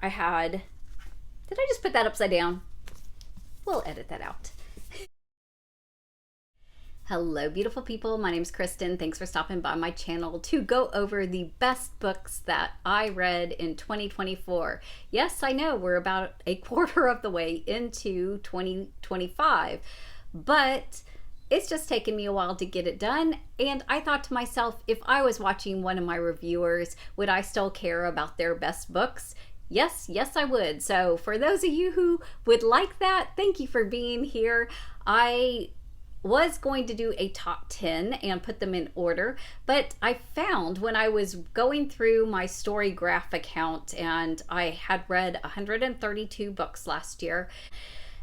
I had, did I just put that upside down? We'll edit that out. Hello, beautiful people. My name is Kristen. Thanks for stopping by my channel to go over the best books that I read in 2024. Yes, I know we're about a quarter of the way into 2025, but it's just taken me a while to get it done. And I thought to myself, if I was watching one of my reviewers, would I still care about their best books? Yes, I would. So for those of you who would like that, thank you for being here. I was going to do a top 10 and put them in order, but I found when I was going through my StoryGraph account, and I had read 132 books last year.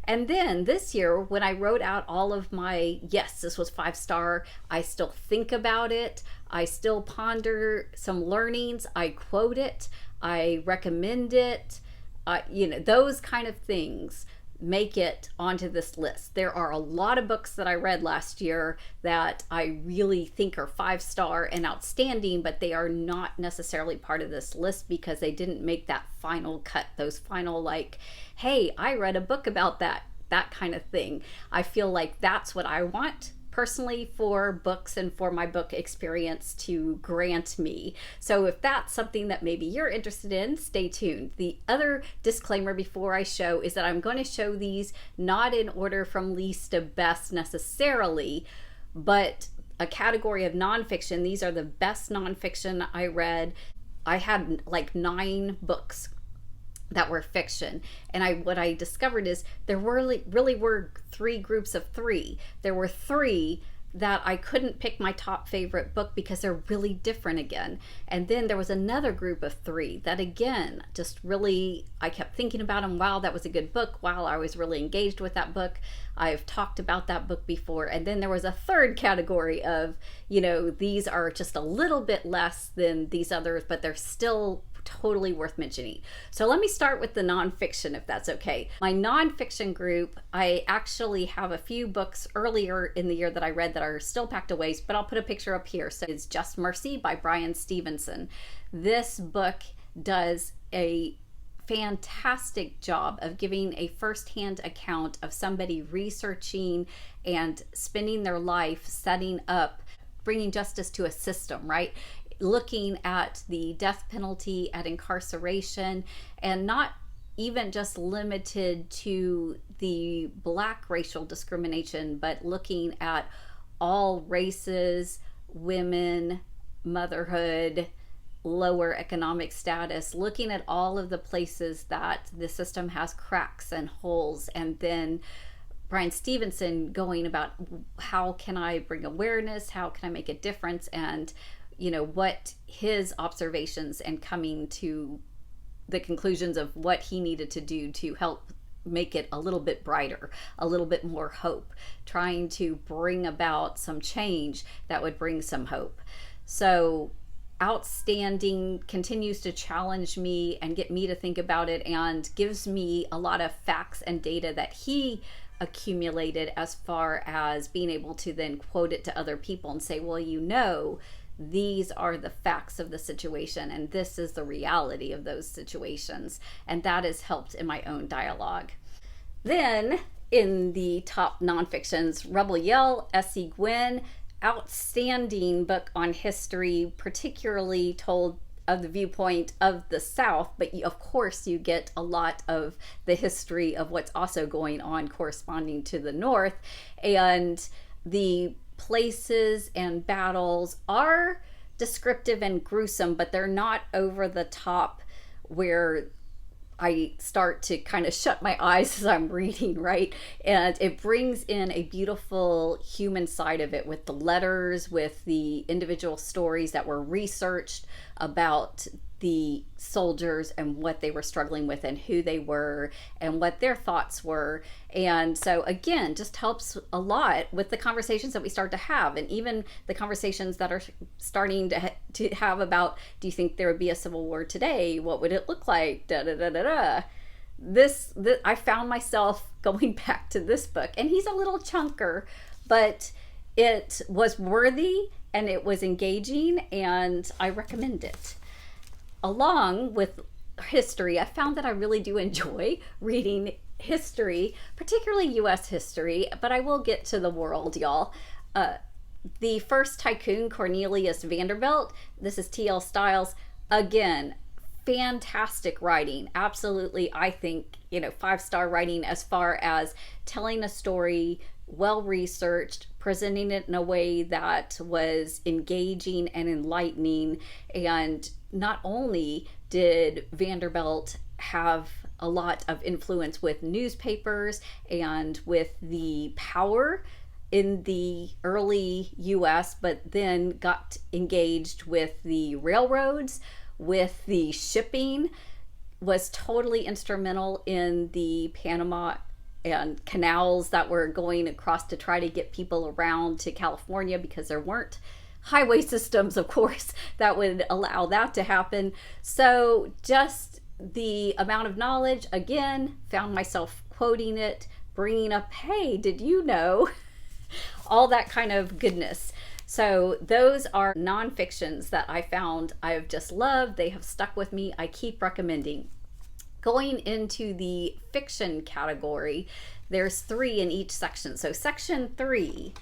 And then this year, when I wrote out all of my, yes, this was 5-star, I still think about it, I still ponder some learnings, I quote it, I recommend it, those kind of things make it onto this list. There are a lot of books that I read last year that I really think are 5-star and outstanding, but they are not necessarily part of this list because they didn't make that final cut, those final like, hey, I read a book about that kind of thing. I feel like that's what I want personally for books and for my book experience to grant me. So if that's something that maybe you're interested in, stay tuned. The other disclaimer before I show is that I'm going to show these not in order from least to best necessarily, but a category of nonfiction. These are the best nonfiction I read. I had like 9 books that were fiction, and what I discovered is there really were 3 groups of 3. There were 3 that I couldn't pick my top favorite book because they're really different again, and then there was another group of 3 that again just really, I kept thinking about them. Wow, that was a good book. Wow, I was really engaged with that book. I've talked about that book before. And then there was a third category of, these are just a little bit less than these others, but they're still totally worth mentioning. So let me start with the nonfiction, if that's okay. My nonfiction group, I actually have a few books earlier in the year that I read that are still packed away, but I'll put a picture up here. So it's Just Mercy by Bryan Stevenson. This book does a fantastic job of giving a firsthand account of somebody researching and spending their life setting up, bringing justice to a system, right? Looking at the death penalty, at incarceration, and not even just limited to the Black racial discrimination, but looking at all races, women, motherhood, lower economic status, looking at all of the places that the system has cracks and holes, and then Bryan Stevenson going about how can I bring awareness, how can I make a difference, and what his observations and coming to the conclusions of what he needed to do to help make it a little bit brighter, a little bit more hope, trying to bring about some change that would bring some hope. So outstanding, continues to challenge me and get me to think about it, and gives me a lot of facts and data that he accumulated as far as being able to then quote it to other people and say, well, these are the facts of the situation, and this is the reality of those situations. And that has helped in my own dialogue. Then in the top nonfictions, Rebel Yell, S.C. Gwynne, outstanding book on history, particularly told of the viewpoint of the South, but of course you get a lot of the history of what's also going on corresponding to the North, and the places and battles are descriptive and gruesome, but they're not over the top where I start to kind of shut my eyes as I'm reading, right? And it brings in a beautiful human side of it with the letters, with the individual stories that were researched about the soldiers and what they were struggling with and who they were and what their thoughts were. And so again, just helps a lot with the conversations that we start to have, and even the conversations that are starting to have about, do you think there would be a civil war today? What would it look like? Da da da da da. This I found myself going back to this book, and he's a little chunker, but it was worthy and it was engaging, and I recommend it. Along with history. I found that I really do enjoy reading history, particularly US history, but I will get to the world, y'all. The first Tycoon, Cornelius Vanderbilt, this is T.L. Stiles. Again, fantastic writing. Absolutely, I think, 5-star writing as far as telling a story, well researched, presenting it in a way that was engaging and enlightening. And not only did Vanderbilt have a lot of influence with newspapers and with the power in the early US, but then got engaged with the railroads, with the shipping, was totally instrumental in the Panama and canals that were going across to try to get people around to California, because there weren't highway systems, of course, that would allow that to happen. So just the amount of knowledge, again, found myself quoting it, bringing up, hey, did you know? All that kind of goodness. So those are nonfictions that I found I've just loved. They have stuck with me. I keep recommending. Going into the fiction category, there's 3 in each section. So section 3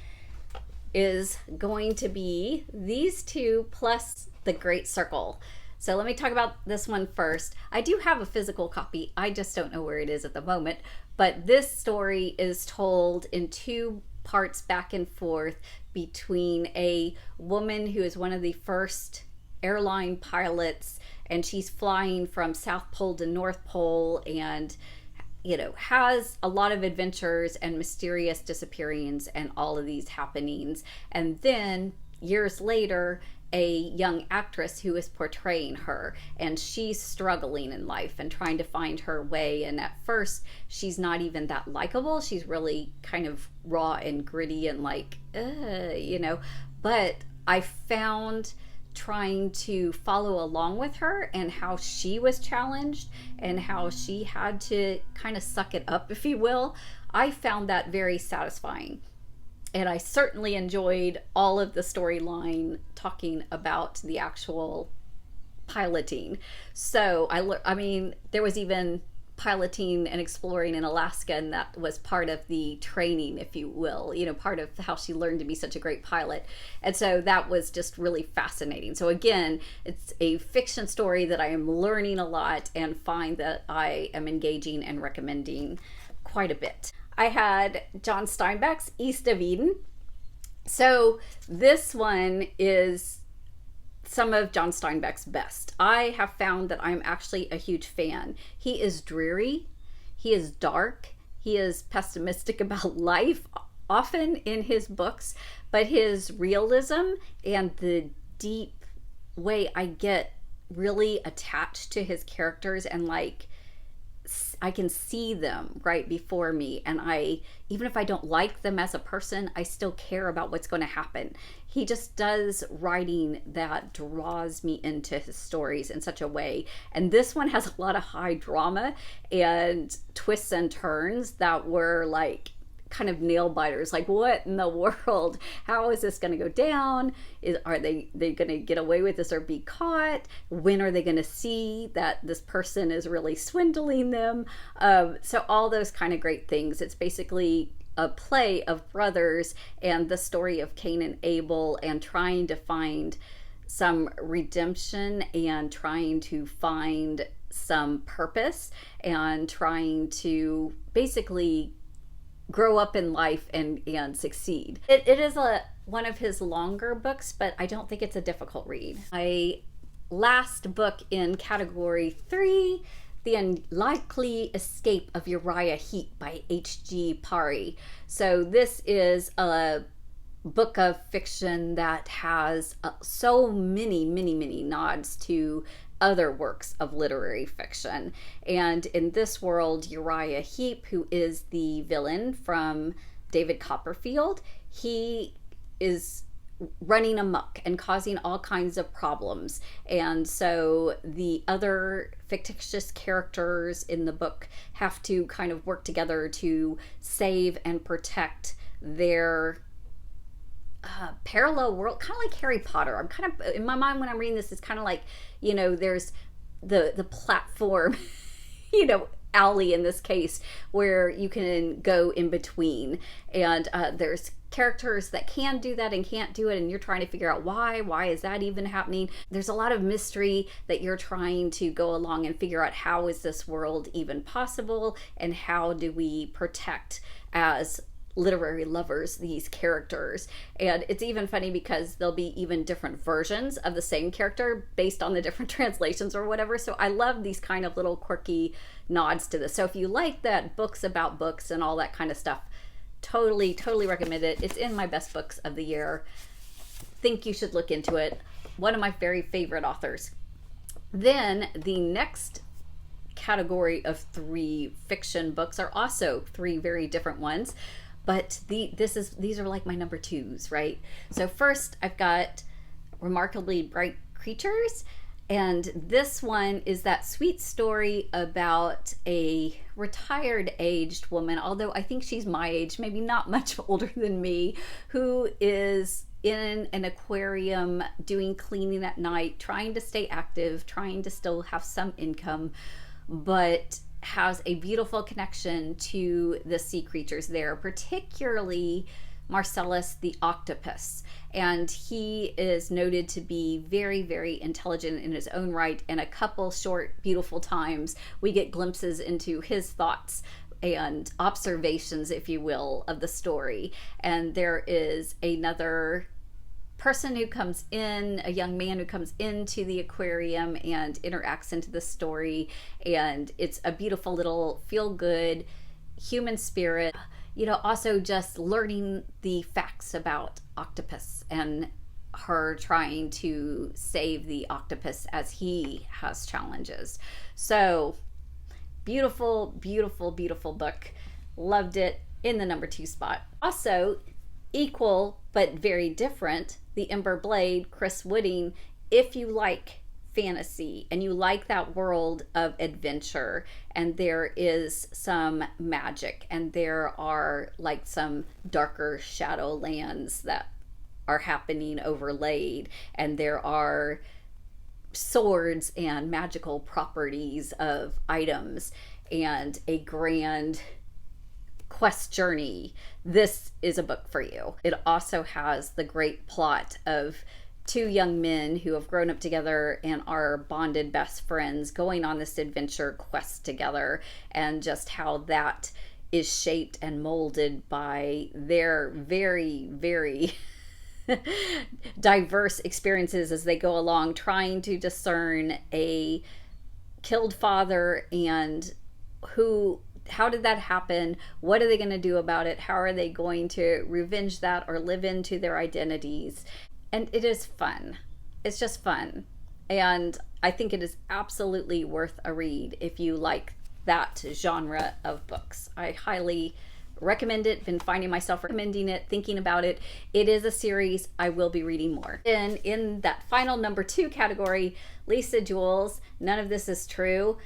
is going to be these 2 plus The Great Circle. So let me talk about this one first. I do have a physical copy. I just don't know where it is at the moment. But this story is told in 2 parts back and forth between a woman who is one of the first airline pilots, and she's flying from South Pole to North Pole, and has a lot of adventures and mysterious disappearings and all of these happenings. And then years later, a young actress who is portraying her, and she's struggling in life and trying to find her way. And at first she's not even that likable. She's really kind of raw and gritty and but I found trying to follow along with her and how she was challenged and how she had to kind of suck it up, if you will. I found that very satisfying. And I certainly enjoyed all of the storyline talking about the actual piloting. So there was even piloting and exploring in Alaska, and that was part of the training, if you will, part of how she learned to be such a great pilot. And so that was just really fascinating. So again, it's a fiction story that I am learning a lot and find that I am engaging and recommending quite a bit. I had John Steinbeck's East of Eden. So this one is some of John Steinbeck's best. I have found that I'm actually a huge fan. He is dreary, he is dark, he is pessimistic about life often in his books, but his realism and the deep way I get really attached to his characters, and I can see them right before me, and even if I don't like them as a person, I still care about what's going to happen. He just does writing that draws me into his stories in such a way. And this one has a lot of high drama and twists and turns that were kind of nail biters. What in the world? How is this going to go down? Are they going to get away with this or be caught? When are they going to see that this person is really swindling them? So all those kind of great things. It's basically a play of brothers and the story of Cain and Abel, and trying to find some redemption and trying to find some purpose and trying to basically grow up in life and succeed. It is one of his longer books, but I don't think it's a difficult read. My last book in category 3, The Unlikely Escape of Uriah Heep by H.G. Parry. So this is a book of fiction that has so many nods to other works of literary fiction. And in this world, Uriah Heep, who is the villain from David Copperfield, he is running amok and causing all kinds of problems. And so the other fictitious characters in the book have to kind of work together to save and protect their parallel world, kind of like Harry Potter. I'm kind of, in my mind when I'm reading this, it's kind of like, there's the platform, alley in this case, where you can go in between. And there's characters that can do that and can't do it, and you're trying to figure out why is that even happening. There's a lot of mystery that you're trying to go along and figure out, how is this world even possible, and how do we protect, as literary lovers, these characters. And it's even funny because there'll be even different versions of the same character based on the different translations or whatever. So I love these kind of little quirky nods to this. So if you like that, books about books and all that kind of stuff, totally recommend it. It's in my best books of the year. Think you should look into it. One of my very favorite authors. Then the next category of 3 fiction books are also 3 very different ones, but these are like my number 2s, right? So first I've got Remarkably Bright Creatures, and this one is that sweet story about a retired aged woman, although I think she's my age, maybe not much older than me, who is in an aquarium doing cleaning at night, trying to stay active, trying to still have some income, but has a beautiful connection to the sea creatures there, particularly Marcellus the octopus. And he is noted to be very intelligent in his own right. And a couple short, beautiful times, we get glimpses into his thoughts and observations, if you will, of the story. And there is another person who comes in, a young man who comes into the aquarium and interacts into the story, and it's a beautiful little feel-good human spirit. Also just learning the facts about octopus and her trying to save the octopus as he has challenges. So beautiful book. Loved it. In the number 2 spot. Also equal but very different, the Ember Blade, Chris Wooding. If you like fantasy and you like that world of adventure, and there is some magic, and there are like some darker shadow lands that are happening overlaid, and there are swords and magical properties of items and a grand quest journey, this is a book for you. It also has the great plot of 2 young men who have grown up together and are bonded best friends going on this adventure quest together, and just how that is shaped and molded by their very diverse experiences as they go along, trying to discern a killed father and how did that happen? What are they going to do about it? How are they going to revenge that or live into their identities? And it is fun. It's just fun. And I think it is absolutely worth a read if you like that genre of books. I highly recommend it. Been finding myself recommending it, thinking about it. It is a series I will be reading more. And in that final number 2 category, Lisa Jewell's None of This Is True.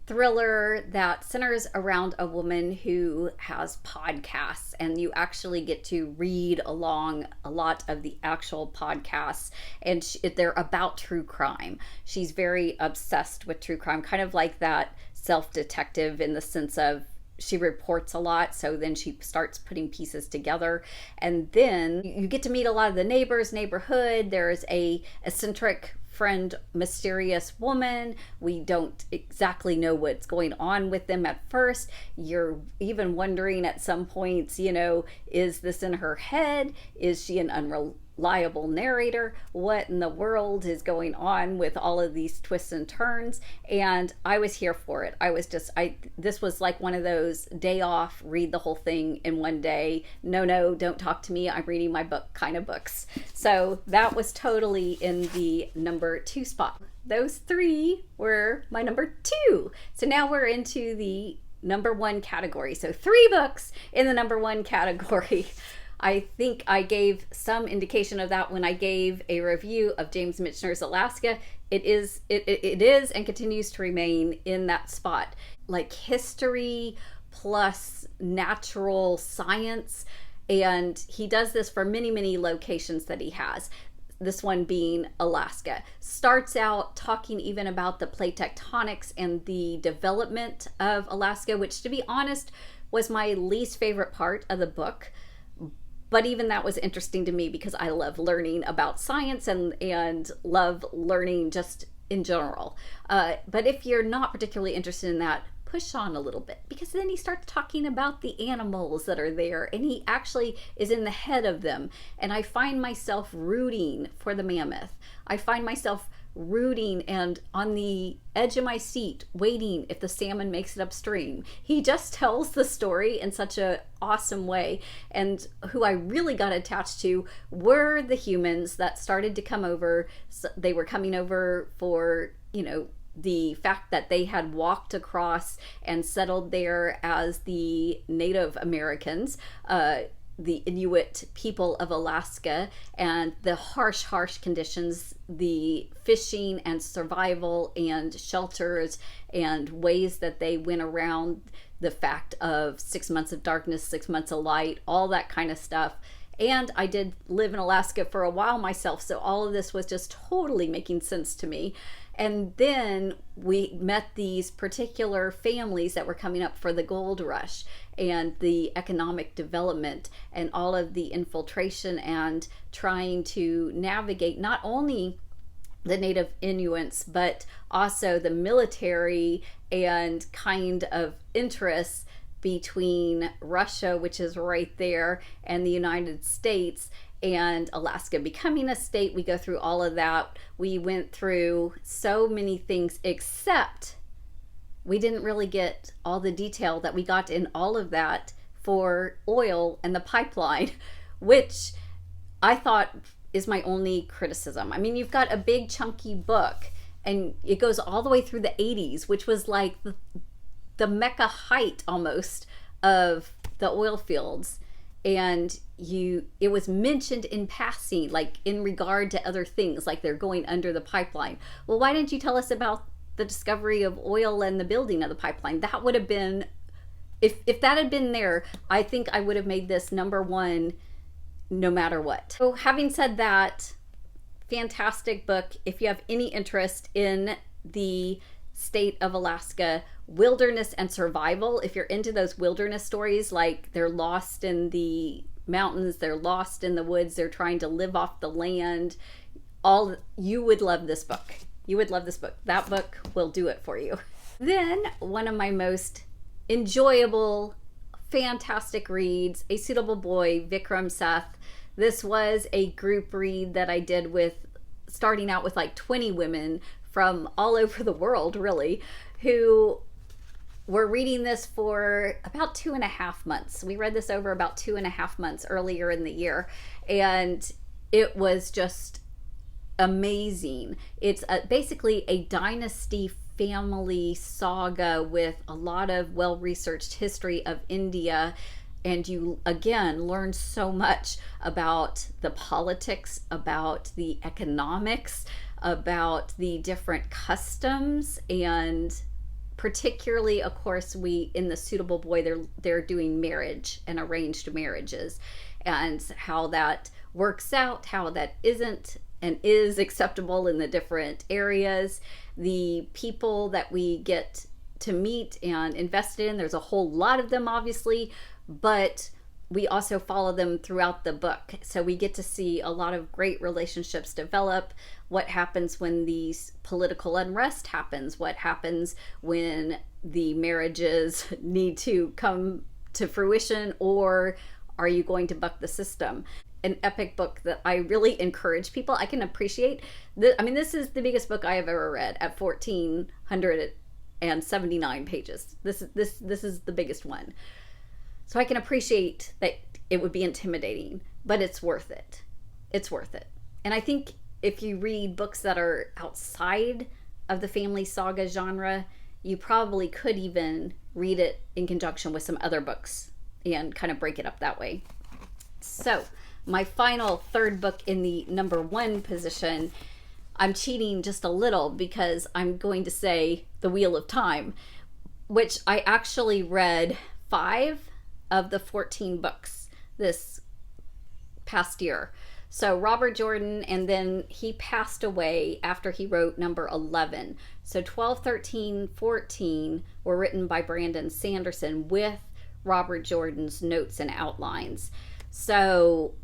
Thriller that centers around a woman who has podcasts, and you actually get to read along a lot of the actual podcasts, and they're about true crime. She's very obsessed with true crime, kind of like that self-detective in the sense of she reports a lot, so then she starts putting pieces together, and then you get to meet a lot of the neighborhood. There's a eccentric friend, mysterious woman. We don't exactly know what's going on with them at first. You're even wondering at some points, is this in her head? Is she an unreliable narrator? What in the world is going on with all of these twists and turns? And I was here for it. This was like one of those day off, read the whole thing in one day. No, don't talk to me, I'm reading my book kind of books. So that was totally in the number 2 spot. Those 3 were my number 2. So now we're into the number 1 category. So 3 books in the number 1 category. I think I gave some indication of that when I gave a review of James Michener's Alaska. It is and continues to remain in that spot. Like history plus natural science, and he does this for many locations that he has. this one being Alaska. Starts out talking even about the plate tectonics and the development of Alaska, which, to be honest, was my least favorite part of the book. But even that was interesting to me because I love learning about science and love learning just in general. But if you're not particularly interested in that, push on a little bit, because then he starts talking about the animals that are there, and he actually is in the head of them. And I find myself rooting for the mammoth. I find myself rooting and on the edge of my seat waiting if the salmon makes it upstream. He just tells the story in such a awesome way. And who I really got attached to were the humans that started to come over. So they were coming over for, the fact that they had walked across and settled there as the Native Americans, the Inuit people of Alaska, and the harsh conditions, the fishing and survival and shelters and ways that they went around the fact of 6 months of darkness, 6 months of light, all that kind of stuff. And I did live in Alaska for a while myself, so all of this was just totally making sense to me. And then we met these particular families that were coming up for the gold rush and the economic development and all of the infiltration and trying to navigate not only the native Inuits, but also the military and kind of interests between Russia, which is right there, and the United States, and Alaska becoming a state. We go through all of that. We went through so many things, except we didn't really get all the detail that we got in all of that for oil and the pipeline, which I thought is my only criticism. I mean, you've got a big chunky book and it goes all the way through the 80s, which was like the mecca height almost of the oil fields. And it was mentioned in passing, like in regard to other things, like they're going under the pipeline. Well, why didn't you tell us about the discovery of oil and the building of the pipeline? That would have been, if that had been there, I think I would have made this number one no matter what. So having said that, fantastic book. If you have any interest in the state of Alaska, wilderness and survival, if you're into those wilderness stories, like they're lost in the mountains, they're lost in the woods, they're trying to live off the land, you would love this book. You would love this book. That book will do it for you. Then one of my most enjoyable, fantastic reads, A Suitable Boy, Vikram, Seth. This was a group read that I did starting out with like 20 women from all over the world, really, who were reading this for about 2.5 months. We read this over about 2.5 months earlier in the year, and it was just amazing. It's basically a dynasty family saga with a lot of well-researched history of India, and you again learn so much about the politics, about the economics, about the different customs, and particularly, of course, in the Suitable Boy, they're doing marriage and arranged marriages, and how that works out, how that isn't and is acceptable in the different areas, the people that we get to meet and invest in. There's a whole lot of them, obviously, but we also follow them throughout the book. So we get to see a lot of great relationships develop, what happens when these political unrest happens, what happens when the marriages need to come to fruition, or are you going to buck the system? An epic book that I really encourage people. I can appreciate this is the biggest book I have ever read at 1,479 pages. This is the biggest one. So I can appreciate that it would be intimidating, but it's worth it. It's worth it. And I think if you read books that are outside of the family saga genre, you probably could even read it in conjunction with some other books and kind of break it up that way. So my final third book in the number one position, I'm cheating just a little because I'm going to say The Wheel of Time, which I actually read 5 of the 14 books this past year. So Robert Jordan, and then he passed away after he wrote number 11. So 12, 13, 14 were written by Brandon Sanderson with Robert Jordan's notes and outlines. So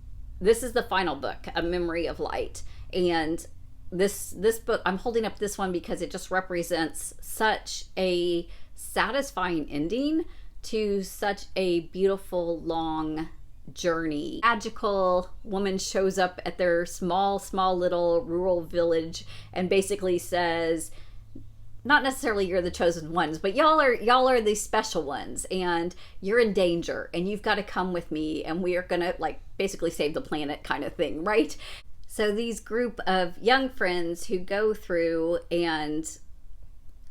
this is the final book, A Memory of Light. And this book, I'm holding up this one because it just represents such a satisfying ending to such a beautiful, long journey. Magical woman shows up at their small little rural village and basically says, not necessarily you're the chosen ones, but y'all are the special ones, and you're in danger, and you've got to come with me, and we are gonna like basically save the planet kind of thing, right? So these group of young friends who go through, and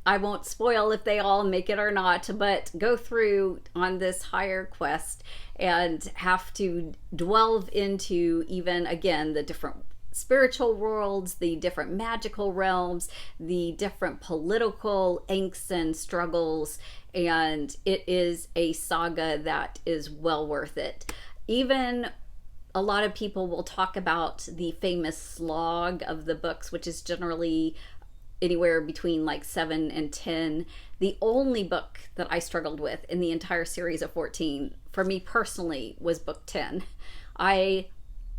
I won't spoil if they all make it or not, but go through on this higher quest and have to delve into, even again, the different spiritual worlds, the different magical realms, the different political angst and struggles, and it is a saga that is well worth it. Even a lot of people will talk about the famous slog of the books, which is generally anywhere between like 7 and 10. The only book that I struggled with in the entire series of 14, for me personally, was book 10. I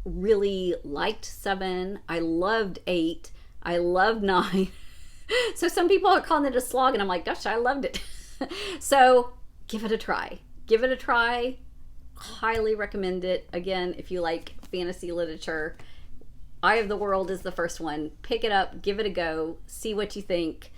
really liked 7. I loved 8. I loved 9. So some people are calling it a slog, and I'm like, gosh, I loved it. So give it a try. Give it a try. Highly recommend it. Again, if you like fantasy literature, Eye of the World is the first one. Pick it up, give it a go, see what you think.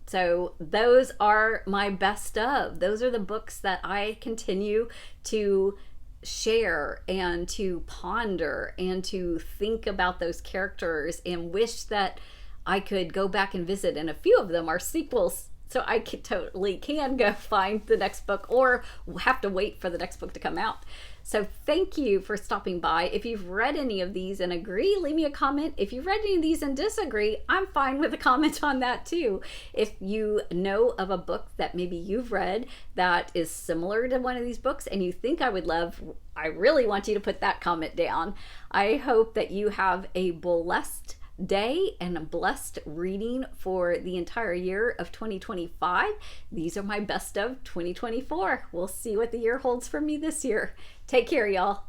So those are my best of. Those are the books that I continue to share and to ponder and to think about those characters and wish that I could go back and visit. And a few of them are sequels, so I totally can go find the next book or have to wait for the next book to come out. So thank you for stopping by. If you've read any of these and agree, leave me a comment. If you've read any of these and disagree, I'm fine with a comment on that too. If you know of a book that maybe you've read that is similar to one of these books and you think I would love, I really want you to put that comment down. I hope that you have a blessed day and a blessed reading for the entire year of 2025. These are my best of 2024. We'll see what the year holds for me this year. Take care, y'all.